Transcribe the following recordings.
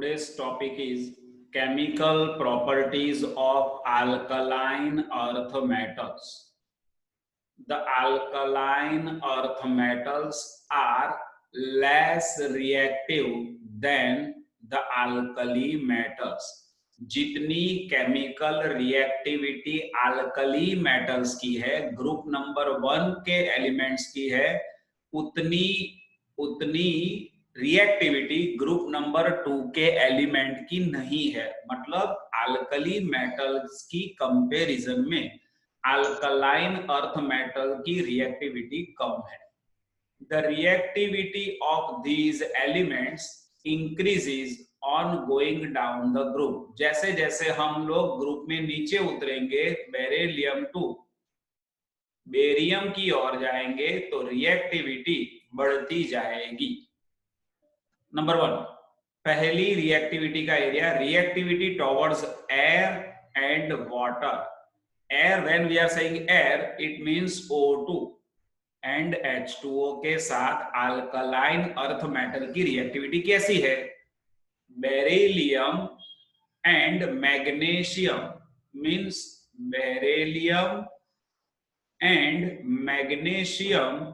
Today's topic is chemical properties of alkaline earth metals. The alkaline earth metals are less reactive than the alkali metals. जितनी chemical reactivity alkali metals की है, group number 1 के elements की है, उतनी उतनी reactivity group number 2 के element की नहीं है। मतलब अल्कली मेटल्स की कंपैरिजन में अल्कलाइन अर्थ मेटल की रिएक्टिविटी कम है। The reactivity of these elements increases on going down the group. जैसे जैसे हम लोग ग्रुप में नीचे उतरेंगे, बेरिलियम टू बेरियम की ओर जाएंगे, तो रिएक्टिविटी बढ़ती जाएगी। नंबर 1, पहली रिएक्टिविटी का एरिया, reactivity towards air and water. Air, when we are saying air, it means O2 and H2O के साथ अल्कलाइन अर्थ मेटल की रिएक्टिविटी कैसी है? Beryllium and magnesium means beryllium and magnesium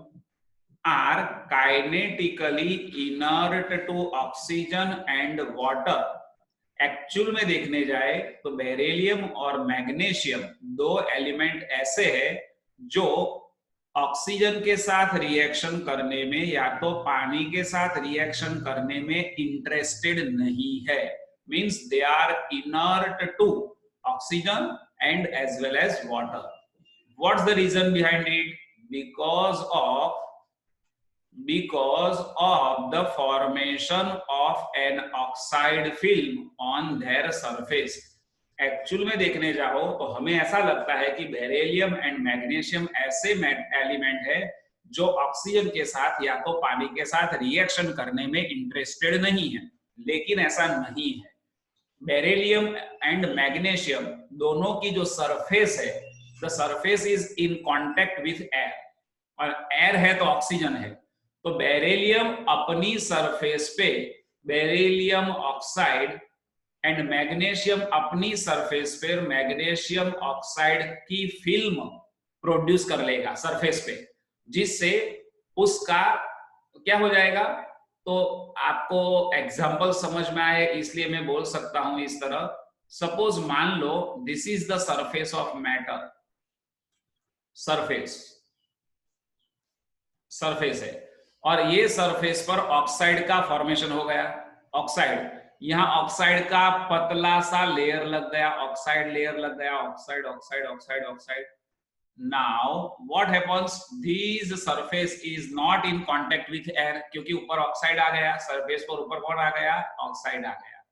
are kinetically inert to oxygen and water. Actual में देखने जाए तो beryllium और मैग्नीशियम दो एलिमेंट ऐसे हैं जो ऑक्सीजन के साथ रिएक्शन करने में या तो पानी के साथ रिएक्शन करने में इंटरेस्टेड नहीं है। Means they are inert to oxygen and as well as water. What's the reason behind it? because of the formation of an oxide film on their surface. Actual में देखने जाओ तो हमें ऐसा लगता है कि बेरिलियम एंड मैग्नीशियम ऐसे एलिमेंट है जो ऑक्सीजन के साथ या तो पानी के साथ रिएक्शन करने में इंटरेस्टेड नहीं है, लेकिन ऐसा नहीं है। बेरिलियम एंड मैग्नीशियम दोनों की जो सरफेस है, the surface is in contact with air, और एयर है तो ऑक्सीजन है। तो बेरिलियम अपनी सरफेस पे बेरिलियम ऑक्साइड एंड मैग्नीशियम अपनी सरफेस पे मैग्नीशियम ऑक्साइड की फिल्म प्रोड्यूस कर लेगा सरफेस पे, जिससे उसका क्या हो जाएगा? तो आपको एग्जांपल समझ में आए इसलिए मैं बोल सकता हूं इस तरह। सपोज मान लो this is the surface of matter, surface है, और ये सरफेस पर ऑक्साइड का फॉर्मेशन हो गया। ऑक्साइड, यहाँ ऑक्साइड का पतला सा लेयर लग गया, ऑक्साइड लेयर लग गया, oxide oxide oxide oxide. Now what happens? This surface is not in contact with air, क्योंकि ऊपर ऑक्साइड आ गया, सरफेस पर ऊपर कौन आ गया? ऑक्साइड आ गया।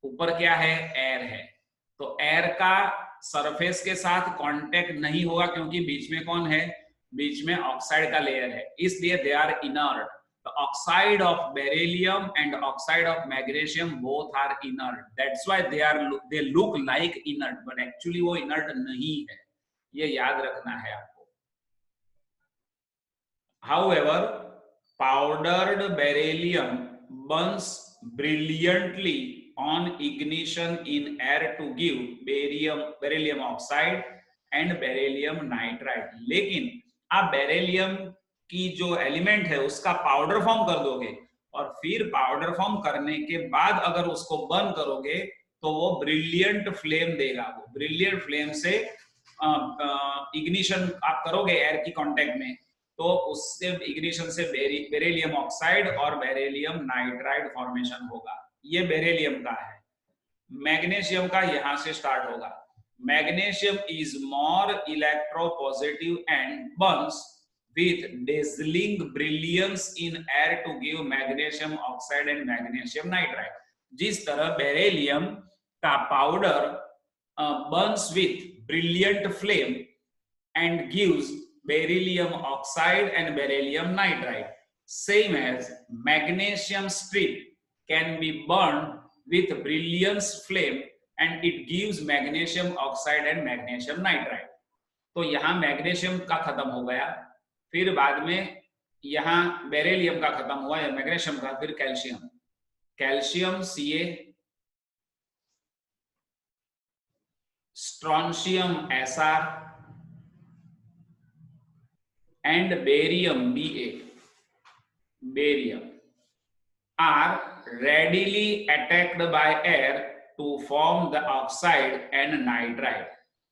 ऊपर क्या है? एयर है। तो एयर का सरफेस के साथ कांटेक्ट नहीं होगा, क्योंकि बीच में कौन है? बीच में ऑक्साइड का लेयर है, इसलिए they are inert. The oxide of beryllium and oxide of magnesium both are inert. That's why they look like inert, but actually वो inert नहीं है। ये याद रखना है आपको। However, powdered beryllium burns brilliantly on ignition in air to give beryllium oxide and beryllium nitride. लेकिन आप बेरिलियम की जो एलिमेंट है उसका पाउडर फॉर्म कर दोगे, और फिर पाउडर फॉर्म करने के बाद अगर उसको बर्न करोगे तो वो ब्रिलियंट फ्लेम देगा। वो ब्रिलियंट फ्लेम से इग्निशन आप करोगे एयर की कांटेक्ट में, तो उससे इग्निशन से बेरिलियम ऑक्साइड और बेरिलियम नाइट्राइड फॉर्मेशन होगा। ये बेरिलियम का है। मैग्नीशियम का यहां से स्टार्ट होगा। Magnesium is more electropositive and burns with dazzling brilliance in air to give magnesium oxide and magnesium nitride. जिस तरह बेरिलियम का powder burns with brilliant flame and gives beryllium oxide and beryllium nitride, same as magnesium strip can be burned with brilliance flame and it gives magnesium oxide and magnesium nitride. तो यहाँ magnesium का खत्म हो गया, फिर बाद में यहाँ बेरिलियम का खत्म हुआ या मैग्नीशियम का, फिर calcium. Calcium Ca, strontium Sr and barium Ba, barium are readily attacked by air to form the oxide and nitride.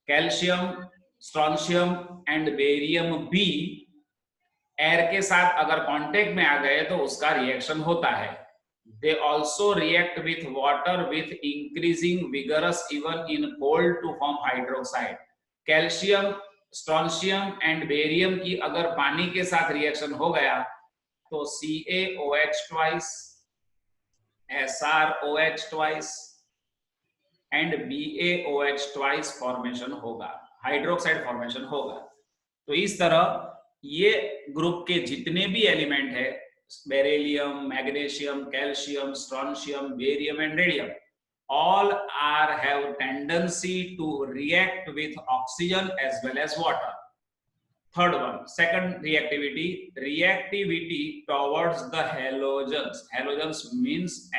Calcium, strontium and barium B air के साथ अगर कांटेक्ट में आ गए तो उसका रिएक्शन होता है. They also react with water with increasing vigorous even in cold to form hydroxide. Calcium, strontium and barium की अगर पानी के साथ रिएक्शन हो गया तो CaOH twice, SrOH twice and BaOH twice formation होगा, हाइड्रोक्साइड फॉर्मेशन होगा. तो इस तरह ये ग्रुप के जितने भी एलिमेंट है, beryllium, magnesium, calcium, strontium, barium and radium, all are have tendency to react with oxygen as well as water. Third one, second reactivity towards the halogens. Halogens means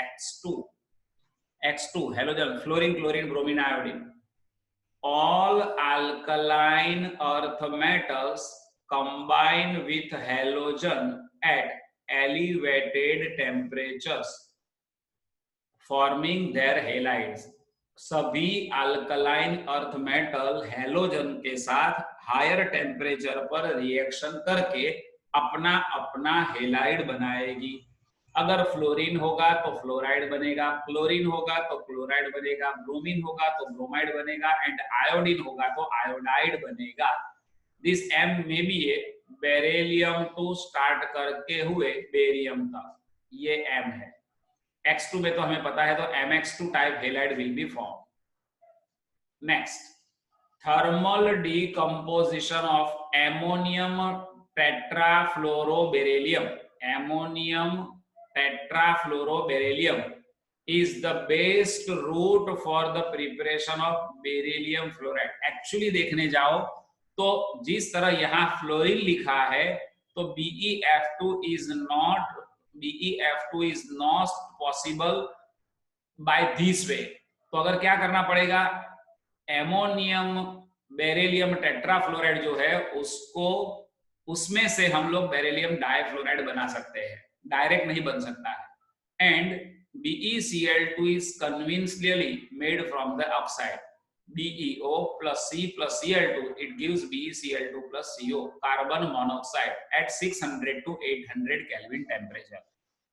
X2 halogen, fluorine, chlorine, bromine, iodine. All alkaline earth metals combine with halogen at elevated temperatures, forming their halides. सभी alkaline earth metal halogen के साथ higher temperature पर reaction करके अपना अपना halide बनाएगी. अगर fluorine होगा तो फ्लोराइड बनेगा, क्लोरीन होगा तो क्लोराइड बनेगा, ब्रोमीन होगा तो ब्रोमाइड बनेगा एंड आयोडीन होगा तो आयोडाइड बनेगा. दिस M में भी ये बेरिलियम टू स्टार्ट करके हुए बेरियम तक ये M है. X2 में तो हमें पता है तो MX2 type halide will be form. Next, thermal decomposition of ammonium tetrafluoroberyllium. Ammonium tetrafluoroberyllium is the best route for the preparation of beryllium fluoride. Actually देखने जाओ तो जिस तरह यहाँ फ्लोरीन लिखा है तो BeF2 is not possible by this way. तो अगर क्या करना पड़ेगा, एमोनियम बेरिलियम टेट्राफ्लोराइड जो है उसको उसमें से हम लोग बेरिलियम डाइफ्लोराइड बना सकते हैं, डायरेक्ट नहीं बन सकता है. And BeCl2 is conventionally made from the oxide BeO plus C plus Cl2. It gives BeCl2 plus CO, carbon monoxide at 600 to 800 Kelvin temperature.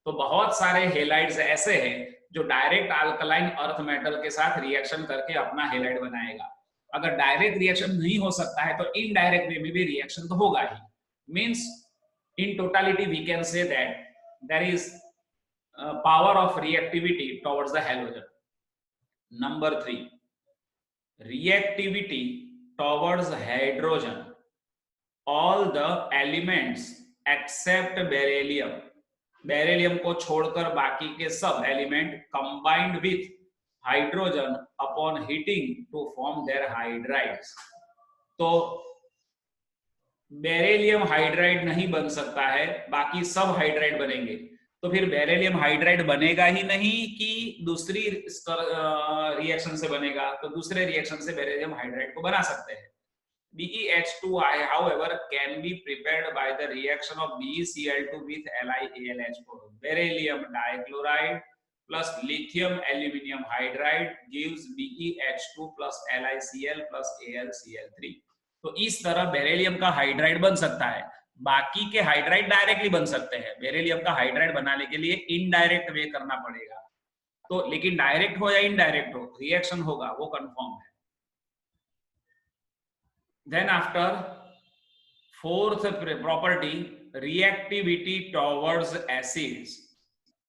तो बहुत सारे हेलाइड्स ऐसे हैं जो डायरेक्ट अल्कलाइन अर्थ मेटल के साथ रिएक्शन करके अपना हेलाइड बनाएगा. अगर डायरेक्ट रिएक्शन नहीं हो सकता है तो इनडायरेक्ट वे में भी रिएक्शन तो होगा ही. Means in totality we can say that there is power of reactivity towards the halogen. Number 3, reactivity towards hydrogen. All the elements except beryllium, beryllium को छोड़कर बाकी के सब element combined with hydrogen upon heating to form their hydrides. तो beryllium hydride नहीं बन सकता है, बाकी सब हाइड्राइड बनेंगे. तो फिर बेरिलियम हाइड्राइड बनेगा ही नहीं कि दूसरी रिएक्शन से बनेगा, तो दूसरे रिएक्शन से बेरिलियम हाइड्राइड को बना सकते हैं. BeH2I however can be prepared by the reaction of BeCl2 with LiAlH4. Beryllium dichloride plus lithium aluminium hydride gives BeH2 plus LiCl plus AlCl3. तो इस तरह बेरिलियम का हाइड्राइड बन सकता है. बाकी के हाइड्राइड डायरेक्टली बन सकते हैं. बेरिलियम का हाइड्राइड बनाने के लिए इनडायरेक्ट वे करना पड़ेगा. तो लेकिन डायरेक्ट हो या इनडायरेक्ट हो रिएक्शन होगा, वो कंफर्म है. Then after fourth property, reactivity towards acids.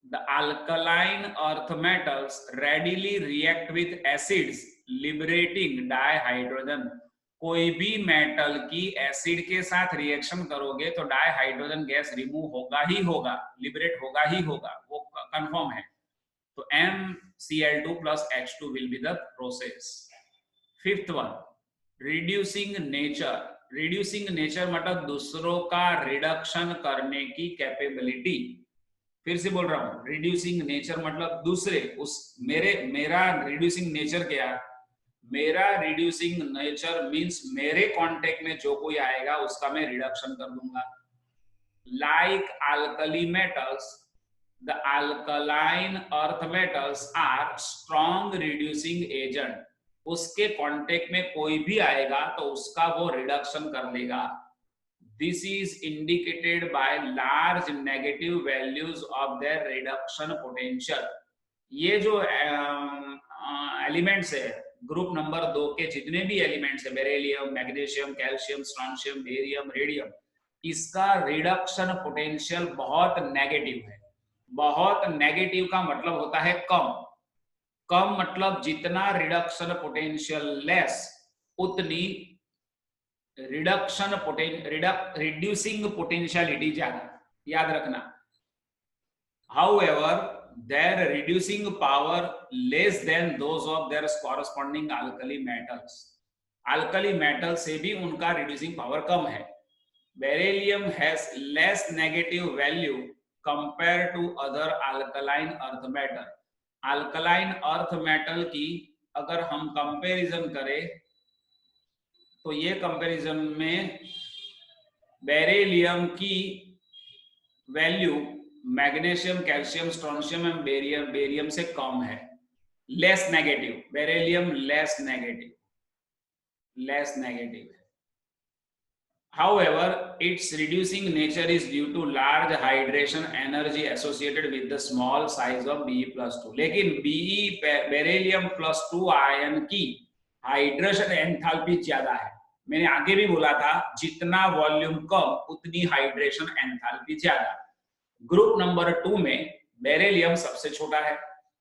The alkaline earth metals readily react with acids, liberating dihydrogen. कोई भी मेटल की एसिड के साथ रिएक्शन करोगे तो डाइहाइड्रोजन गैस रिमूव होगा ही होगा, लिबरेट होगा ही होगा, वो कंफर्म है. तो MCl2 plus H2 will be the process. Fifth one, reducing nature. Reducing nature मतलब दूसरों का रिडक्शन करने की कैपेबिलिटी. फिर से बोल रहा हूं, रिड्यूसिंग नेचर मतलब दूसरे उस मेरा रिड्यूसिंग नेचर क्या, मेरा रिड्यूसिंग नेचर मींस मेरे कांटेक्ट में जो कोई आएगा उसका मैं रिडक्शन कर दूंगा. Like alkali metals, the alkaline earth metals are strong reducing agent. उसके कांटेक्ट में कोई भी आएगा तो उसका वो रिडक्शन कर देगा. This is indicated by large negative values of their reduction potential. ये जो एलिमेंट्स है ग्रुप नंबर 2 के जितने भी एलिमेंट्स है, beryllium, magnesium, calcium, strontium, barium, radium, इसका रिडक्शन पोटेंशियल बहुत नेगेटिव है. बहुत नेगेटिव का मतलब होता है कम. कम मतलब जितना रिडक्शन पोटेंशियल लेस उतनी रिडक्शन रिड्यूसिंग पोटेंशियलिटी ज्यादा. याद रखना. However, their reducing power less than those of their corresponding alkali metals. alkali metal से भी उनका reducing power कम है. Beryllium has less negative value compared to other alkaline earth metal. alkaline earth metal की अगर हम कंपैरिजन करें तो ये कंपैरिजन में बेरिलियम की value magnesium, calcium, strontium and barium से कम है. Less negative. Beryllium less negative है. However, its reducing nature is due to large hydration energy associated with the small size of Be+2. लेकिन beryllium +2 ion की hydration enthalpy ज्यादा है. मैंने आगे भी बोला था जितना वॉल्यूम कम उतनी हाइड्रेशन एंथैल्पी ज्यादा. ग्रुप नंबर 2 में बेरिलियम सबसे छोटा है,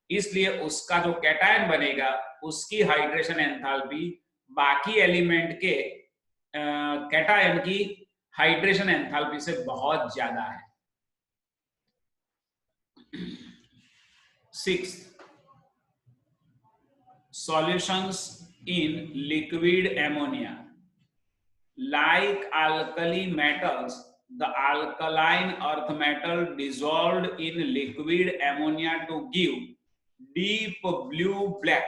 इसलिए उसका जो कैटायन बनेगा उसकी हाइड्रेशन एंथैल्पी बाकी एलिमेंट के कैटायन की हाइड्रेशन एंथैल्पी से बहुत ज्यादा है. 6. Solutions in liquid ammonia. Like alkali metals, the alkaline earth metal dissolved in liquid ammonia to give deep blue-black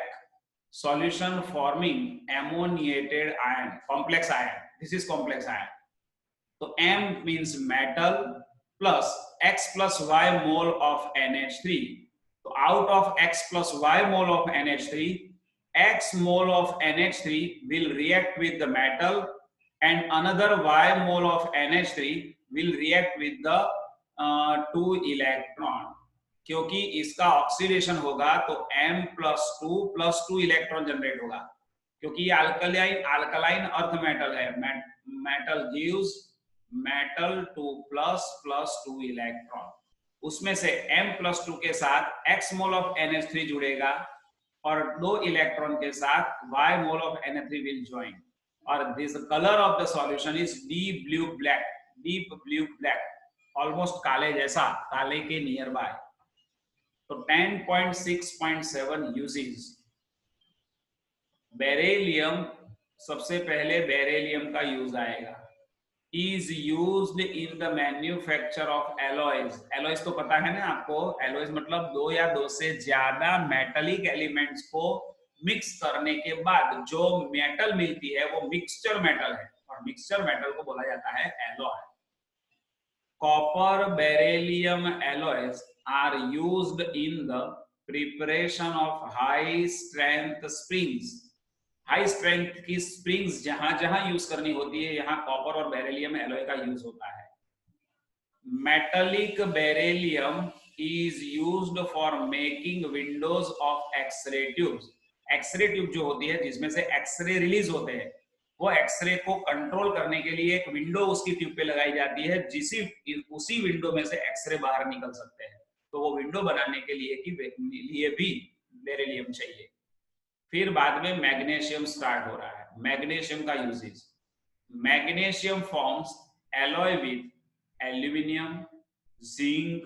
solution forming ammoniated ion, complex ion. This is complex ion. So M means metal plus X plus Y mole of NH3. So out of X plus Y mole of NH3, X mole of NH3 will react with the metal and another Y mole of NH3 will react with the 2 electron. क्योंकि इसका oxidation होगा तो M+2 electron generate होगा. क्योंकि ये alkaline earth metal है, metal gives metal 2++2 electron. उसमें से M+2 के साथ X मोल ऑफ NH3 जुड़ेगा और 2 इलेक्ट्रॉन के साथ Y mole of NH3 will join. और this color of the solution is deep blue black, almost काले जैसा, काले के नियर बाय. तो 10.6.7 uses. बेरिलियम, सबसे पहले बेरिलियम का यूज आएगा. is used in the manufacture of alloys. alloys तो पता है ना आपको. alloys मतलब 2 या 2 से ज्यादा मेटलिक एलिमेंट्स को मिक्स करने के बाद जो मेटल मिलती है वो मिक्सचर मेटल है और मिक्सचर मेटल को बोला जाता है alloy. Copper beryllium alloys are used in the preparation of high strength springs. High strength की स्प्रिंग्स जहां जहां यूज करनी होती है यहाँ कॉपर और बेरिलियम एलॉय का यूज होता है. Metallic beryllium is used for making windows of X ray tubes. X ray tube जो होती है जिसमें से एक्सरे रिलीज होते हैं, वो एक्सरे को कंट्रोल करने के लिए एक विंडो उसकी ट्यूब पे लगाई जाती है, उसी विंडो में से एक्सरे बाहर निकल सकते हैं. तो वो विंडो बनाने के लिए भी बेरिलियम चाहिए. फिर बाद में मैग्नीशियम स्टार्ट हो रहा है. मैग्नीशियम का uses. Magnesium forms alloy with aluminium, zinc,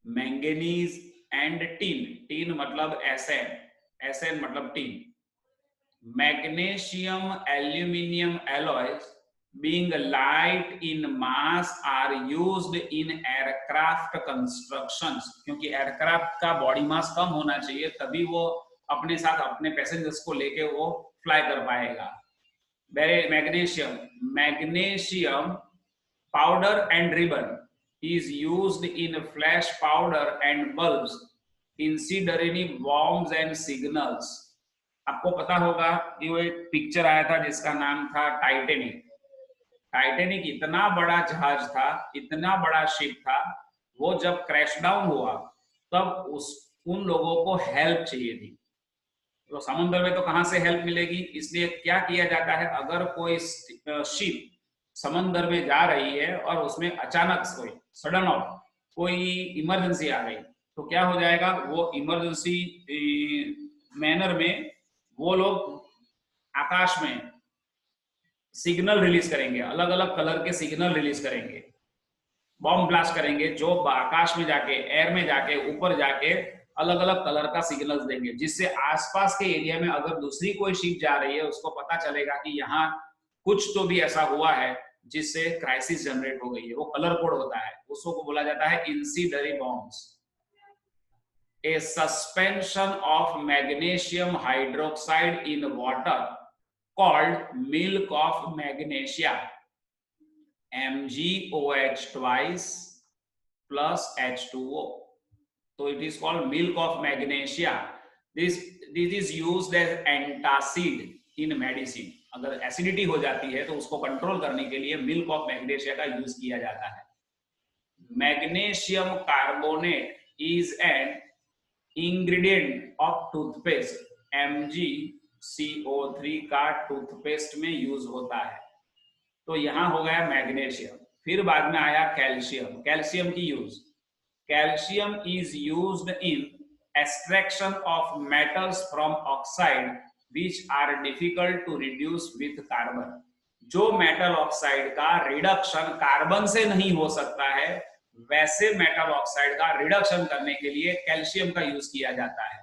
manganese and tin. Tin मतलब एसएन मतलब tin. Magnesium aluminium alloys being light in mass are used in aircraft constructions, क्योंकि एयरक्राफ्ट का बॉडी मास कम होना चाहिए तभी वो अपने साथ अपने पैसेंजर्स को लेके वो फ्लाई कर पाएगा। Magnesium, magnesium powder and ribbon is used in flash powder and bulbs, incendiary bombs and signals। आपको पता होगा कि वो एक पिक्चर आया था जिसका नाम था टाइटेनिक। टाइटेनिक इतना बड़ा जहाज था, इतना बड़ा शिप था, वो जब क्रैश डाउन हुआ तब उन लोगों को हेल्प चाहिए थी। तो समुद्र में तो कहां से हेल्प मिलेगी, इसलिए क्या किया जाता है, अगर कोई शिप समंदर में जा रही है और उसमें अचानक कोई सडन ऑफ कोई इमरजेंसी आ गई तो क्या हो जाएगा, वो इमरजेंसी मैनर में वो लोग आकाश में सिग्नल रिलीज करेंगे, अलग अलग कलर के सिग्नल रिलीज करेंगे, बॉम्ब ब्लास्ट करेंगे, जो आकाश में जाके एयर में जाके ऊपर जाके अलग अलग कलर का सिग्नल्स देंगे, जिससे आसपास के एरिया में अगर दूसरी कोई शिप जा रही है उसको पता चलेगा कि यहाँ कुछ तो भी ऐसा हुआ है जिससे क्राइसिस जनरेट हो गई है। वो कलर कोड होता है, उसको बोला जाता है incendiary bombs. A suspension of magnesium hydroxide in water called milk of magnesia, MgOH twice plus H2O, so it is called milk of magnesia। this is used as antacid in medicine। अगर acidity हो जाती है तो उसको control करने के लिए milk of magnesia का यूज किया जाता है। Magnesium carbonate is an ingredient of toothpaste, MgCO3 का टूथपेस्ट में यूज होता है। तो यहां हो गया मैग्नीशियम। फिर बाद में आया कैल्शियम। कैल्शियम की use, calcium is used in extraction of metals from oxide which are difficult to reduce with carbon। जो मेटल ऑक्साइड का रिडक्शन कार्बन से नहीं हो सकता है, वैसे मेटल ऑक्साइड का रिडक्शन करने के लिए कैल्शियम का यूज किया जाता है।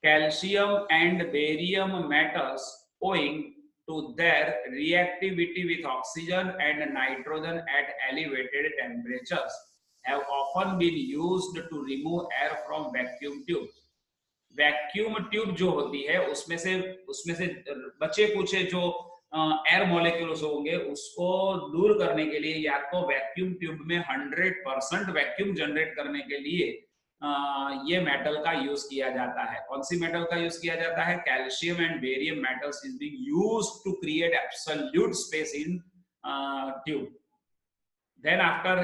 Calcium and barium metals owing to their reactivity with oxygen and nitrogen at elevated temperatures have often been used to remove air from vacuum tubes। Vacuum tube जो होती है उसमें से बचे कुछ जो एयर मॉलिक्यूल्स होंगे उसको दूर करने के लिए, या तो वैक्यूम ट्यूब में 100% वैक्यूम जनरेट करने के लिए ये मेटल का यूज किया जाता है। कौन सी मेटल का यूज किया जाता है? Calcium and barium metals is being used to create absolute space in tube. Then after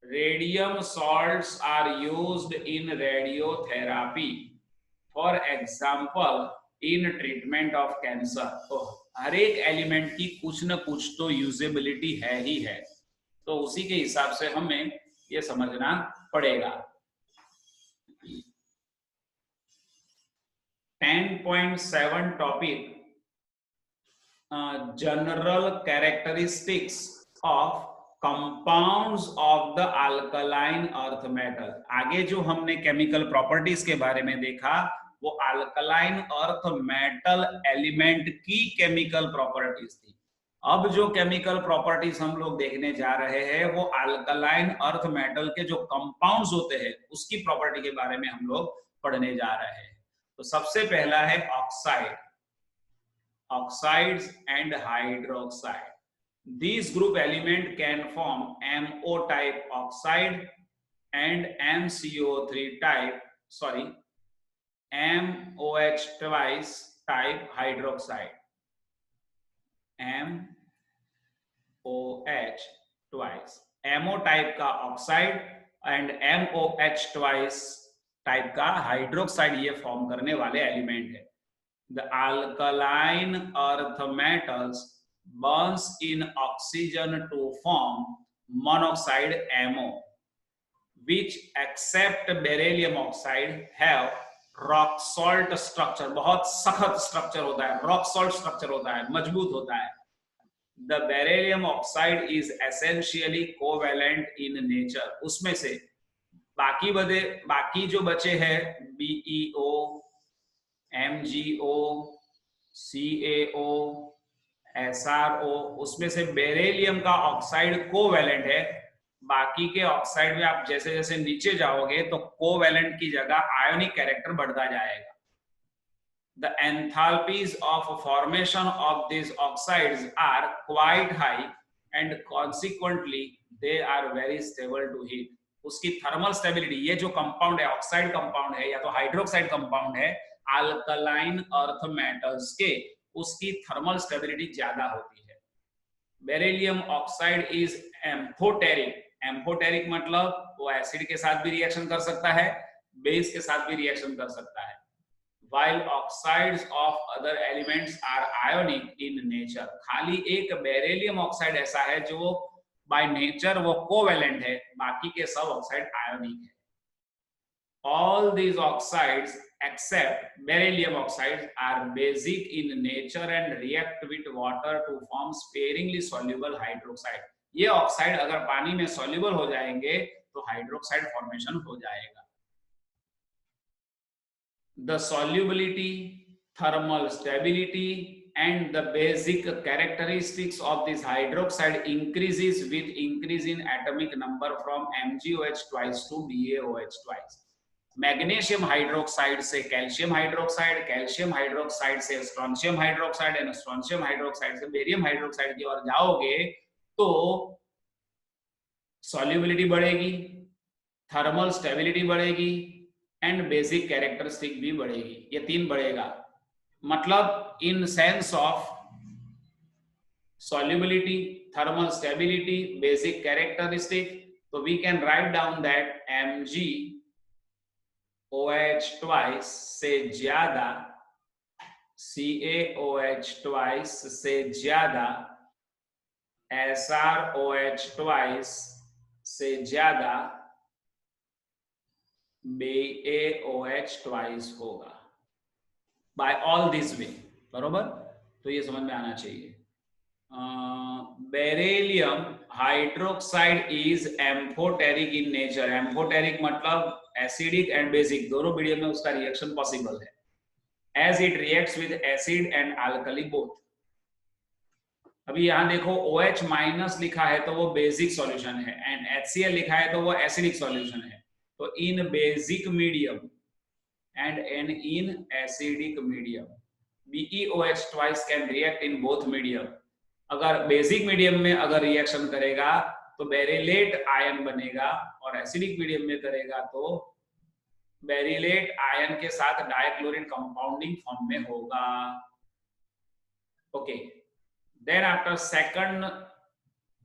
radium salts are used in radiotherapy, for example in treatment of cancer। तो हर एक एलिमेंट की कुछ न कुछ तो यूजेबिलिटी है ही है, तो उसी के हिसाब से हमें ये समझना पड़ेगा। 10.7 topic general characteristics of compounds of the alkaline earth metal. आगे जो हमने केमिकल प्रॉपर्टीज के बारे में देखा वो अल्कलाइन अर्थ मेटल एलिमेंट की केमिकल प्रॉपर्टीज थी। अब जो केमिकल प्रॉपर्टीज हम लोग देखने जा रहे हैं वो अल्कलाइन अर्थ मेटल के जो कंपाउंड्स होते हैं उसकी प्रॉपर्टी के बारे में हम लोग पढ़ने जा रहे हैं। तो सबसे पहला है oxide, oxides and hydroxide. These group element can form MO type oxide and MOH twice type hydroxide, MOH twice। MO type का oxide and MOH twice type का हाइड्रोक्साइड ये फॉर्म करने वाले एलिमेंट है। The alkaline earth metals burns in oxygen to form monoxide MO, which except beryllium oxide have rock salt structure। बहुत सख्त structure होता है, रॉक सॉल्ट स्ट्रक्चर होता है, मजबूत होता है। The beryllium oxide is essentially covalent in nature। उसमें से बाकी जो बचे हैं BeO, MgO, CaO, SrO, उसमें से बेरिलियम का ऑक्साइड कोवैलेंट है। बाकी के ऑक्साइड में आप जैसे जैसे नीचे जाओगे तो कोवैलेंट की जगह आयोनिक कैरेक्टर बढ़ता जाएगा। The enthalpies of formation of these oxides are quite high and consequently they are very stable to heat. उसकी थर्मल स्टेबिलिटी, ये जो कंपाउंड है ऑक्साइड कंपाउंड है या तो हाइड्रोक्साइड कंपाउंड है अल्कलाइन अर्थ मेटल्स के, उसकी थर्मल स्टेबिलिटी ज्यादा होती है। Beryllium oxide is amphoteric. Amphoteric मतलब वो एसिड के साथ भी रिएक्शन कर सकता है, बेस के साथ भी रिएक्शन कर सकता है। While oxides of other elements are ionic in nature, खाली एक बेरिलियम ऑक्साइड ऐसा है जो बाय नेचर वो कोवेलेंट है, बाकी के सब ऑक्साइड आयोनिक है। All these oxides except beryllium oxides are basic in nature and react with water to form sparingly soluble hydroxide. ये ऑक्साइड अगर पानी में soluble हो जाएंगे तो हाइड्रोक्साइड फॉर्मेशन हो जाएगा। The solubility, thermal stability and the basic characteristics of this hydroxide increases with increase in atomic number from MgOH twice to BaOH twice. Magnesium hydroxide से कैल्शियम हाइड्रोक्साइड, कैल्शियम हाइड्रोक्साइड से strontium hydroxide and strontium hydroxide से barium hydroxide की ओर जाओगे तो solubility बढ़ेगी, thermal stability बढ़ेगी and basic characteristic भी बढ़ेगी। ये तीन बढ़ेगा, मतलब in sense of solubility, thermal stability, basic characteristic, so we can write down that MgOH twice से ज्यादा, CaOH twice से ज्यादा, SrOH twice से ज्यादा, BaOH twice होगा by all this way, बरोबर? तो ये समझ में आना चाहिए। Beryllium hydroxide is amphoteric in nature. Amphoteric मतलब एसिडिक एंड बेसिक दोनों मीडियम में उसका रिएक्शन पॉसिबल है, as it reacts with acid and alkali both. अभी यहाँ देखो OH माइनस लिखा है तो वो बेसिक सॉल्यूशन है एंड HCl लिखा है तो वो एसिडिक सॉल्यूशन है। तो in basic medium and in acidic medium BeOH twice can react in both medium। अगर बेसिक मीडियम में अगर रिएक्शन करेगा तो बेरिलेट आयन बनेगा और एसिडिक मीडियम में करेगा तो बेरिलेट आयन के साथ डाइक्लोरीन कंपाउंडिंग फॉर्म में होगा। Okay, then after second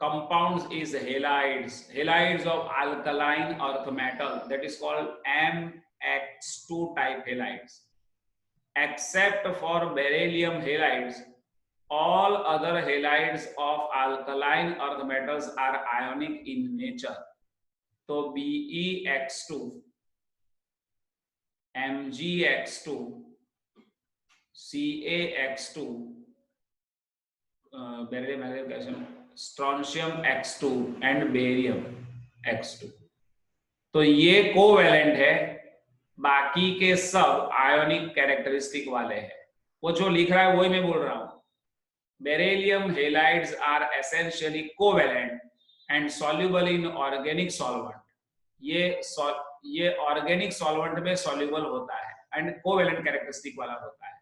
compounds is halides of alkaline earth metal, that is called MX2 type halides. Except for beryllium halides, all other halides of alkaline earth metals are ionic in nature. So BeX2, MgX2, CaX2, beryllium calcium, strontium X2 and barium X2, तो ये covalent है, बाकी के सब ionic characteristic वाले हैं। वो जो लिख रहा है वही मैं बोल रहा हूं। Beryllium halides are essentially covalent and soluble in organic solvent. ये ऑर्गेनिक सॉल्वेंट में सॉल्युबल होता है एंड कोवेलेंट कैरेक्टरिस्टिक वाला होता है।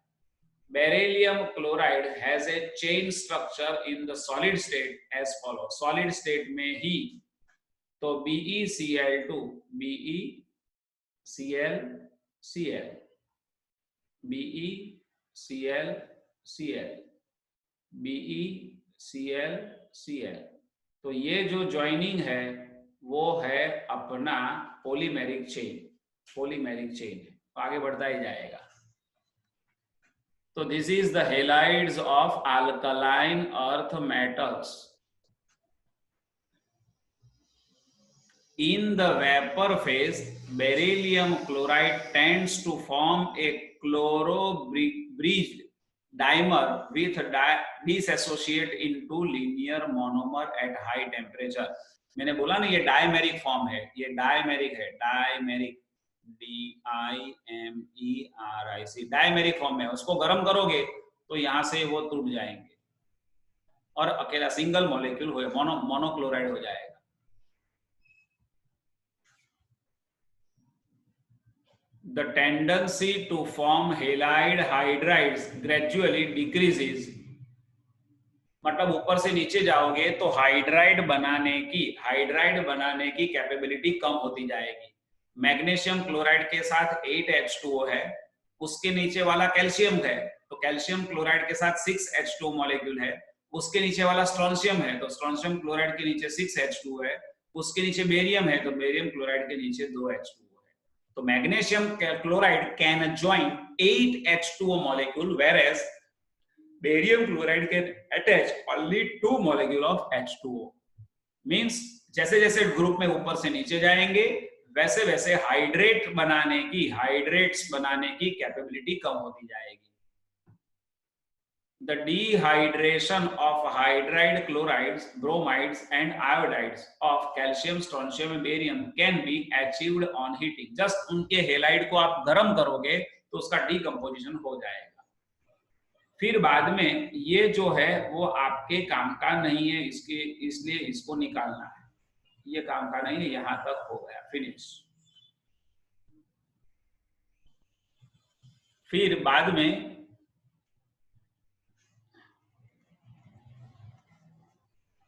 Beryllium chloride has a chain structure in the solid state as follows। solid state में ही तो BeCl2, BeCl, BeCl, BeCl, तो ये जो ज्वाइनिंग है वो है अपना पॉलीमेरिक चेन है, आगे बढ़ता ही जाएगा। So this is the halides of alkaline earth metals. In the vapor phase, beryllium chloride tends to form a chloro-bridged dimer with dissociate into linear monomer at high temperature। मैंने बोला ना ये dimeric form है, ये dimeric है, dimeric DIMERIC dimeric form में। उसको गर्म करोगे तो यहां से वो टूट जाएंगे और अकेला सिंगल मॉलिक्यूल हो मोनोक्लोराइड हो जाएगा। The tendency to form halide hydrides gradually decreases, मतलब ऊपर से नीचे जाओगे तो हाइड्राइड बनाने की कैपेबिलिटी कम होती जाएगी। मैग्नीशियम क्लोराइड के साथ 8H2O है, उसके नीचे वाला कैल्शियम है तो कैल्शियम क्लोराइड के साथ 6H2O मॉलिक्यूल है, उसके नीचे वाला स्ट्रोंशियम है तो स्ट्रोंशियम क्लोराइड के नीचे 6H2O है, उसके नीचे बेरियम है तो बेरियम क्लोराइड के नीचे 2H2O है। तो magnesium chloride can join 8H2O molecule whereas barium chloride can attach only 2 molecule of H2O। Means जैसे जैसे ग्रुप में ऊपर से नीचे जाएंगे वैसे वैसे हाइड्रेट्स बनाने की कैपेबिलिटी कम होती जाएगी। The dehydration of hydride chlorides, bromides and iodides of calcium, strontium and barium can be achieved on heating। Just उनके हेलाइड को आप गर्म करोगे तो उसका डीकंपोजिशन हो जाएगा। फिर बाद में ये जो है वो आपके काम का नहीं है, इसलिए इसको निकालना है, ये काम का नहीं है, यहां तक हो गया, फिनिश। फिर बाद में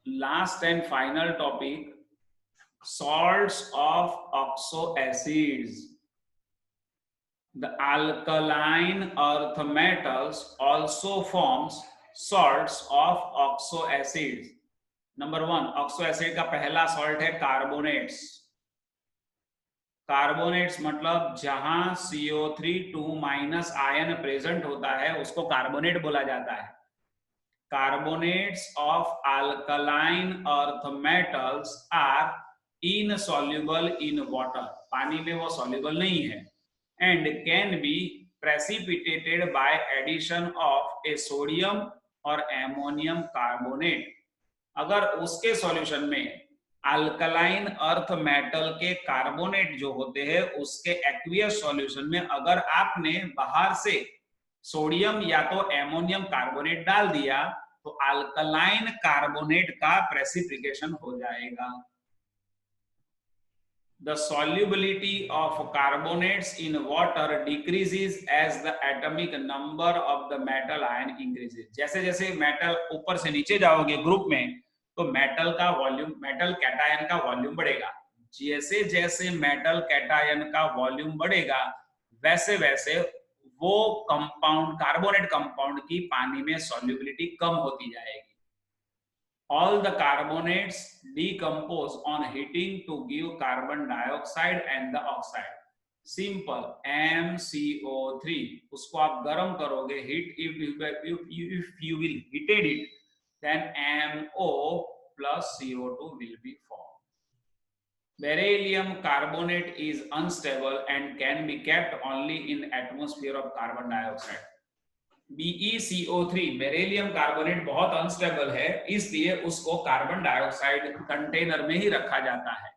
last and final topic, salts of oxo acids। The alkaline earth metals also forms salts of oxo acids। Number 1, oxo acid का पहला सॉल्ट है कार्बोनेट्स। कार्बोनेट्स मतलब जहां CO3 2- आयन प्रेजेंट होता है उसको कार्बोनेट बोला जाता है। Carbonates of alkaline earth metals are insoluble in water, पानी में वो सॉल्युबल नहीं है, and can be precipitated by addition of a sodium और एमोनियम कार्बोनेट। अगर उसके सॉल्यूशन में अल्कलाइन अर्थ मेटल के कार्बोनेट जो होते हैं उसके एक्वियस सॉल्यूशन में अगर आपने बाहर से सोडियम या तो एमोनियम कार्बोनेट डाल दिया तो अल्कलाइन कार्बोनेट का प्रेसिपिटेशन हो जाएगा। The solubility of carbonates in water decreases as the atomic number of the metal ion increases। जैसे जैसे मेटल ऊपर से नीचे जाओगे ग्रुप में तो मेटल कैटायन का वॉल्यूम बढ़ेगा। जैसे जैसे मेटल कैटायन का वॉल्यूम बढ़ेगा वैसे वैसे वो कंपाउंड, कार्बोनेट कंपाउंड की पानी में सॉल्युबिलिटी कम होती जाएगी। All the carbonates decompose on heating to give carbon dioxide and the oxide। Simple, MCO3 उसको आप गर्म करोगे, if you will heated it then MO plus CO2 will be formed। Beryllium carbonate is unstable and can be kept only in atmosphere of carbon dioxide। BeCO3 beryllium carbonate बहुत unstable है, इसलिए उसको carbon dioxide container में ही रखा जाता है।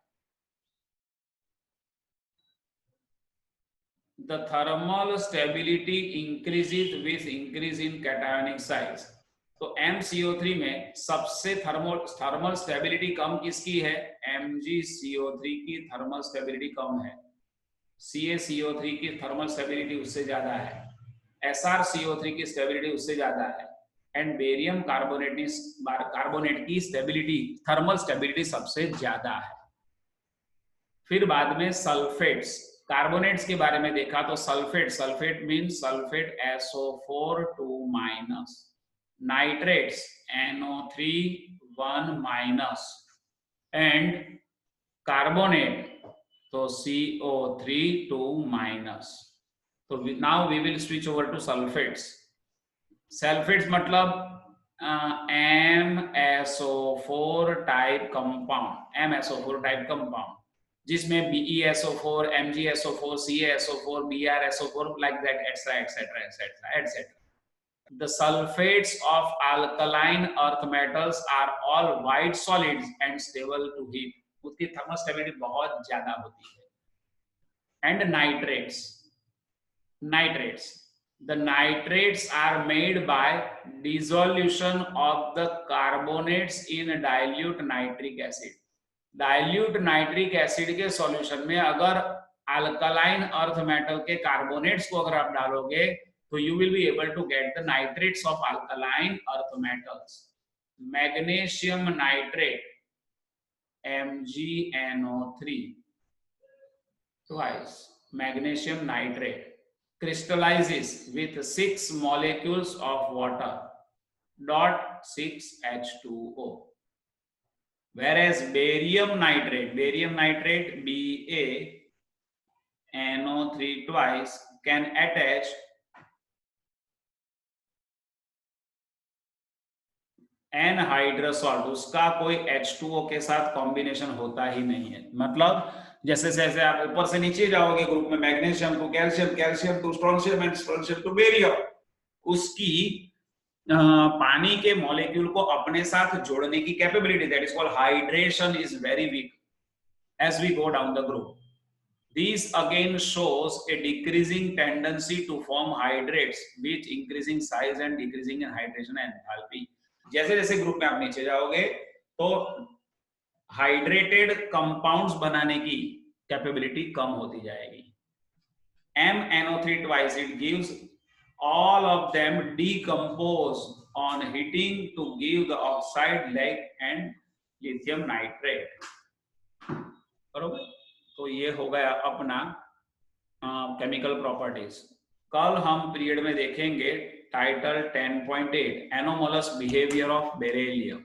The thermal stability increases with increase in cationic size। तो MCO3 में सबसे थर्मल स्टेबिलिटी कम किसकी है? MgCO3 की थर्मल स्टेबिलिटी कम है। CaCO3 की थर्मल स्टेबिलिटी उससे ज्यादा है। SrCO3 की स्टेबिलिटी उससे ज्यादा है। एंड बेरियम कार्बोनेट की स्टेबिलिटी, थर्मल स्टेबिलिटी सबसे ज्यादा है। फिर बाद में सल्फेट्स, कार्बोनेट्स के बारे में देखा तो sulphate means sulphate SO4 2-, nitrates NO3 1-, and carbonate तो CO3 2-। तो now we will switch over to sulfates। Sulphates मतलब MSO4 टाइप कंपाउंड, जिसमें BeSO4, MgSO4, CaSO4, BrSO4 like that etc। The sulfates of alkaline earth metals are all white solids and stable to heat। उसकी thermal stability बहुत ज्यादा होती है। And nitrates The nitrates are made by dissolution of the carbonates in dilute nitric acid. Dilute nitric acid के solution में अगर alkaline earth metal के carbonates को अगर आप डालोगे तो you will be able to get the nitrates of alkaline earth metals. Magnesium nitrate MgNO3 twice. Magnesium nitrate crystallizes with 6 molecules of water dot 6H2O. Whereas barium nitrate BaNO3 twice can attach anhydrous salt, उसका कोई H2O के साथ combination होता ही नहीं है. मतलब जैसे जैसे आप ऊपर से नीचे जाओगे ग्रुप में, magnesium to calcium, calcium to strontium and strontium to barium, उसकी पानी के मॉलिक्यूल को अपने साथ जोड़ने की capability, that is called hydration, is very weak as we go down the group. These again shows a decreasing tendency to form hydrates with increasing size and decreasing in hydration and enthalpy. जैसे जैसे group में आप नीचे जाओगे तो hydrated compounds बनाने की capability कम होती जाएगी. MnO3 twice, it gives all of them decompose on heating to give the oxide like and lithium nitrate. बरोबर. तो ये हो गया अपना केमिकल प्रॉपर्टीज. कल हम पीरियड में देखेंगे title 10.8 anomalous behaviour of beryllium.